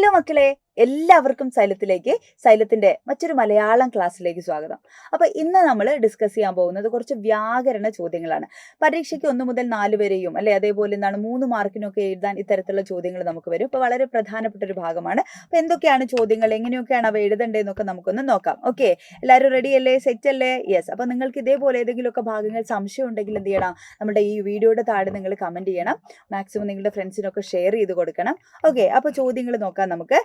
Hello മക്കളെ, എല്ലാവർക്കും സൈലത്തിന്റെ മറ്റൊരു മലയാളം ക്ലാസ്സിലേക്ക് സ്വാഗതം. അപ്പൊ ഇന്ന് നമ്മൾ ഡിസ്കസ് ചെയ്യാൻ പോകുന്നത് കുറച്ച് വ്യാകരണ ചോദ്യങ്ങളാണ്. പരീക്ഷയ്ക്ക് 1 മുതൽ 4 വരെയും അല്ലെ, അതേപോലെ 3 മാർക്കിനൊക്കെ എഴുതാൻ ഇത്തരത്തിലുള്ള ചോദ്യങ്ങൾ നമുക്ക് വരും. അപ്പൊ വളരെ പ്രധാനപ്പെട്ട ഒരു ഭാഗമാണ്. അപ്പൊ എന്തൊക്കെയാണ് ചോദ്യങ്ങൾ, എങ്ങനെയൊക്കെയാണ് അവ എഴുതേണ്ടതെന്നൊക്കെ നമുക്കൊന്ന് നോക്കാം. ഓക്കെ, എല്ലാവരും റെഡി അല്ലേ, സെറ്റ് അല്ലേ? യെസ്. അപ്പൊ നിങ്ങൾക്ക് ഇതേപോലെ ഏതെങ്കിലുമൊക്കെ ഭാഗങ്ങൾ സംശയം ഉണ്ടെങ്കിൽ എന്ത് ചെയ്യണം, നമ്മുടെ ഈ വീഡിയോയുടെ താഴെ നിങ്ങൾ കമന്റ് ചെയ്യണം. മാക്സിമം നിങ്ങളുടെ ഫ്രണ്ട്സിനൊക്കെ ഷെയർ ചെയ്ത് കൊടുക്കണം. ഓക്കെ, അപ്പൊ ചോദ്യങ്ങൾ നോക്കാം നമുക്ക്.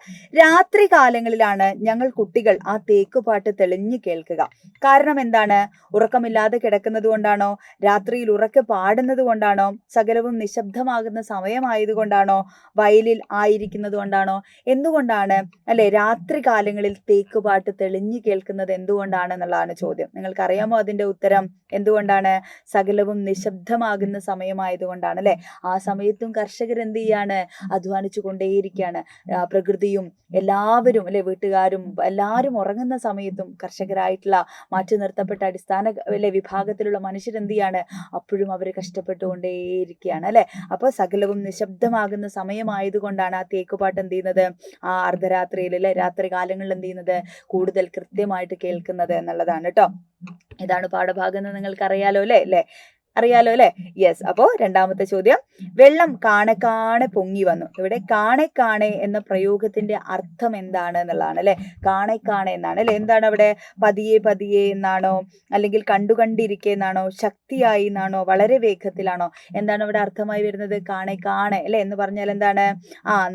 രാത്രി കാലങ്ങളിലാണ് ഞങ്ങൾ കുട്ടികൾ ആ തേക്കുപാട്ട് തെളിഞ്ഞു കേൾക്കുക. കാരണം എന്താണ്? ഉറക്കമില്ലാതെ കിടക്കുന്നത് കൊണ്ടാണോ? രാത്രിയിൽ ഉറക്കെ പാടുന്നത് കൊണ്ടാണോ? സകലവും നിശബ്ദമാകുന്ന സമയമായതുകൊണ്ടാണോ? വയലിൽ ആയിരിക്കുന്നത് കൊണ്ടാണോ? എന്തുകൊണ്ടാണ് അല്ലെ രാത്രി കാലങ്ങളിൽ തേക്കുപാട്ട് തെളിഞ്ഞു കേൾക്കുന്നത് എന്തുകൊണ്ടാണെന്നുള്ളതാണ് ചോദ്യം. നിങ്ങൾക്കറിയാമോ അതിന്റെ ഉത്തരം? എന്തുകൊണ്ടാണ്? സകലവും നിശബ്ദമാകുന്ന സമയമായതുകൊണ്ടാണ് അല്ലെ. ആ സമയത്തും കർഷകർ എന്ത് ചെയ്യാണ്? അധ്വാനിച്ചു കൊണ്ടേയിരിക്കുകയാണ്. പ്രകൃതിയും എല്ലാവരും അല്ലെ, വീട്ടുകാരും എല്ലാവരും ഉറങ്ങുന്ന സമയത്തും കർഷകരായിട്ടുള്ള മാറ്റി നിർത്തപ്പെട്ട അടിസ്ഥാന വിഭാഗത്തിലുള്ള മനുഷ്യർ എന്ത് ചെയ്യാണ്? അപ്പോഴും അവർ കഷ്ടപ്പെട്ടുകൊണ്ടേയിരിക്കുകയാണ് അല്ലെ. അപ്പൊ സകലവും നിശബ്ദമാകുന്ന സമയമായതുകൊണ്ടാണ് ആ തേക്കുപാട്ട് എന്ത് ചെയ്യുന്നത്, ആ അർദ്ധരാത്രിയിൽ അല്ലെ, രാത്രി കാലങ്ങളിൽ എന്ത് ചെയ്യുന്നത്, കൂടുതൽ കൃത്യമായിട്ട് കേൾക്കുന്നത് എന്നുള്ളതാണ് കേട്ടോ. ഇതാണ് പാഠഭാഗം എന്ന് നിങ്ങൾക്ക് അറിയാലോ അല്ലേ? യെസ്. അപ്പോ രണ്ടാമത്തെ ചോദ്യം, വെള്ളം കാണെ കാണെ പൊങ്ങി വന്നു. ഇവിടെ കാണെ കാണെ എന്ന പ്രയോഗത്തിന്റെ അർത്ഥം എന്താണ് എന്നുള്ളതാണ് അല്ലെ. കാണെ കാണെ എന്നാണ് അല്ലെ. എന്താണ് അവിടെ? പതിയെ പതിയെ എന്നാണോ, അല്ലെങ്കിൽ കണ്ടുകണ്ടിരിക്കെ എന്നാണോ, ശക്തിയായി എന്നാണോ, വളരെ വേഗത്തിലാണോ? എന്താണ് അവിടെ അർത്ഥമായി വരുന്നത്? കാണെ കാണെ അല്ലെ എന്ന് പറഞ്ഞാൽ എന്താണ്?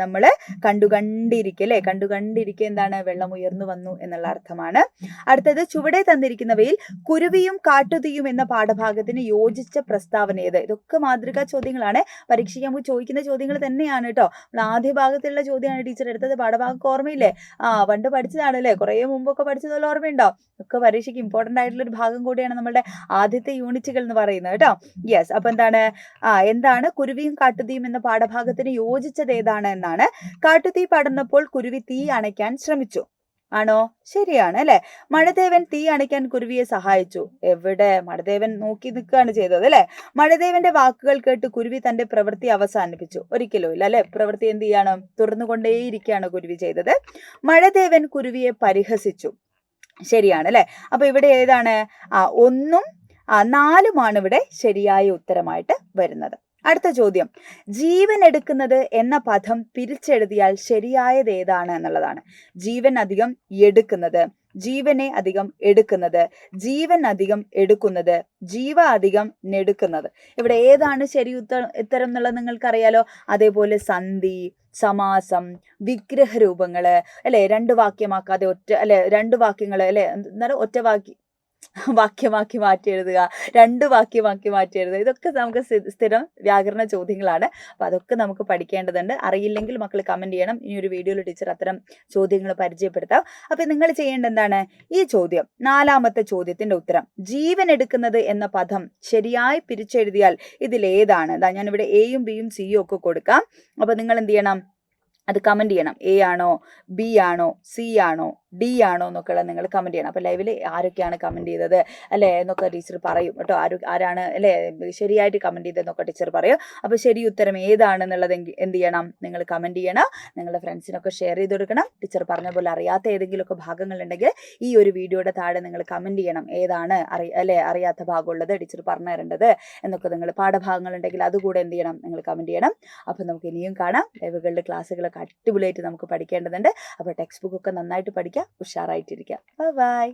നമ്മള് കണ്ടുകണ്ടിരിക്കെ അല്ലെ. കണ്ടുകണ്ടിരിക്കെ എന്താണ്? വെള്ളം ഉയർന്നു വന്നു എന്നുള്ള അർത്ഥമാണ്. അടുത്തത്, ചുവടെ തന്നിരിക്കുന്നവയിൽ കുരുവിയും കാട്ടുതീയും എന്ന പാഠഭാഗത്തിന് യോജിച്ച പ്രസ്താവന ഏത്? ഇതൊക്കെ മാതൃകാ ചോദ്യങ്ങളാണ്. പരീക്ഷയ്ക്ക് നമുക്ക് ചോദിക്കുന്ന ചോദ്യങ്ങൾ തന്നെയാണ് കേട്ടോ. നമ്മൾ ആദ്യ ഭാഗത്തുള്ള ചോദ്യമാണ് ടീച്ചർ എടുത്തത്. പാഠഭാഗം ഓർമ്മയില്ലേ? പണ്ട് പഠിച്ചതാണ് അല്ലെ, കുറെ മുമ്പൊക്കെ പഠിച്ചതുപോലെ ഓർമ്മയുണ്ടോ? ഒക്കെ പരീക്ഷയ്ക്ക് ഇമ്പോർട്ടന്റ് ആയിട്ടുള്ള ഒരു ഭാഗം കൂടിയാണ് നമ്മുടെ ആദ്യത്തെ യൂണിറ്റുകൾ എന്ന് പറയുന്നത് കേട്ടോ. യെസ്. അപ്പൊ എന്താണ് കുരുവിയും കാട്ടുതീയും എന്ന പാഠഭാഗത്തിന് യോജിച്ചത് ഏതാണ് എന്നാണ്. കാട്ടുതീ പടർന്നപ്പോൾ കുരുവി തീ അണയ്ക്കാൻ ശ്രമിച്ചു. ആണോ? ശരിയാണ് അല്ലെ. മഴദേവൻ തീ അണയ്ക്കാൻ കുരുവിയെ സഹായിച്ചു. എവിടെ? മഴദേവൻ നോക്കി നിൽക്കുകയാണ് ചെയ്തത് അല്ലെ. മഴദേവന്റെ വാക്കുകൾ കേട്ട് കുരുവി തന്റെ പ്രവൃത്തി അവസാനിപ്പിച്ചു. ഒരിക്കലും ഇല്ല അല്ലെ. പ്രവൃത്തി എന്ത് ചെയ്യാണ്? തുറന്നുകൊണ്ടേയിരിക്കുകയാണ് കുരുവി ചെയ്തത്. മഴദേവൻ കുരുവിയെ പരിഹസിച്ചു. ശരിയാണ് അല്ലെ. അപ്പൊ ഇവിടെ ഏതാണ്? 1ഉം 4ഉമാണ് ഇവിടെ ശരിയായ ഉത്തരമായിട്ട് വരുന്നത്. അടുത്ത ചോദ്യം, ജീവൻ എടുക്കുന്നത് എന്ന പദം പിരിച്ചെഴുതിയാൽ ശരിയായത് ഏതാണ് എന്നുള്ളതാണ്. ജീവൻ അധികം എടുക്കുന്നത്, ജീവനെ അധികം എടുക്കുന്നത്, ജീവൻ അധികം എടുക്കുന്നത്, ജീവ അധികം നെടുക്കുന്നത്. ഇവിടെ ഏതാണ് ശരി ഉത്തരം എന്നുള്ളത് നിങ്ങൾക്കറിയാലോ. അതേപോലെ സന്ധി, സമാസം, വിഗ്രഹ രൂപങ്ങള് അല്ലെ, 2 വാക്യമാക്കാതെ രണ്ട് വാക്യങ്ങള് അല്ലെ, എന്നാലും ഒറ്റ വാക്യമാക്കി മാറ്റി എഴുതുക, 2 വാക്യമാക്കി മാറ്റി എഴുതുക. ഇതൊക്കെ നമുക്ക് സ്ഥിരം വ്യാകരണ ചോദ്യങ്ങളാണ്. അപ്പൊ അതൊക്കെ നമുക്ക് പഠിക്കേണ്ടതുണ്ട്. അറിയില്ലെങ്കിൽ മക്കൾ കമന്റ് ചെയ്യണം. ഇനി ഒരു വീഡിയോയിൽ ടീച്ചർ അത്തരം ചോദ്യങ്ങൾ പരിചയപ്പെടുത്താം. അപ്പൊ നിങ്ങൾ ചെയ്യേണ്ട എന്താണ്? ഈ ചോദ്യം, 4ാമത്തെ ചോദ്യത്തിന്റെ ഉത്തരം, ജീവൻ എടുക്കുന്നത് എന്ന പദം ശരിയായി പിരിച്ചെഴുതിയാൽ ഇതിലേതാണ്? ഞാനിവിടെ എയും ബിയും സിയും ഒക്കെ കൊടുക്കാം. അപ്പൊ നിങ്ങൾ എന്ത് ചെയ്യണം? അത് കമന്റ് ചെയ്യണം. എ ആണോ, ബി ആണോ, സി ആണോ, ഡി ആണോ എന്നൊക്കെയുള്ള നിങ്ങൾ കമന്റ് ചെയ്യണം. അപ്പൊ ലൈവില് ആരൊക്കെയാണ് കമന്റ് ചെയ്തത് അല്ലെ എന്നൊക്കെ ടീച്ചർ പറയും കേട്ടോ. ആരാണ് അല്ലെ ശരിയായിട്ട് കമന്റ് ചെയ്തതെന്നൊക്കെ ടീച്ചർ പറയും. അപ്പൊ ശരി ഉത്തരം ഏതാണെന്നുള്ളത് എന്ത് ചെയ്യണം? നിങ്ങൾ കമന്റ് ചെയ്യണം. നിങ്ങളുടെ ഫ്രണ്ട്സിനൊക്കെ ഷെയർ ചെയ്ത് കൊടുക്കണം. ടീച്ചർ പറഞ്ഞ പോലെ അറിയാത്ത ഏതെങ്കിലുമൊക്കെ ഭാഗങ്ങൾ ഉണ്ടെങ്കിൽ ഈ ഒരു വീഡിയോയുടെ താഴെ നിങ്ങൾ കമന്റ് ചെയ്യണം. ഏതാണ് അറിയാത്ത ഭാഗമുള്ളത്, ടീച്ചർ പറഞ്ഞു തരേണ്ടത് എന്നൊക്കെ. നിങ്ങൾ പാഠഭാഗങ്ങൾ ഉണ്ടെങ്കിൽ അതുകൂടെ എന്ത് ചെയ്യണം? നിങ്ങൾ കമന്റ് ചെയ്യണം. അപ്പൊ നമുക്ക് ഇനിയും കാണാം. ലൈവുകളുടെ ക്ലാസ്സുകളൊക്കെ അടിപൊളിയായിട്ട് നമുക്ക് പഠിക്കേണ്ടതുണ്ട്. അപ്പോൾ ടെക്സ്റ്റ് ബുക്ക് ഒക്കെ നന്നായിട്ട് പഠിക്കുക, ഉഷാറായിട്ടിരിക്കുക. ബൈ.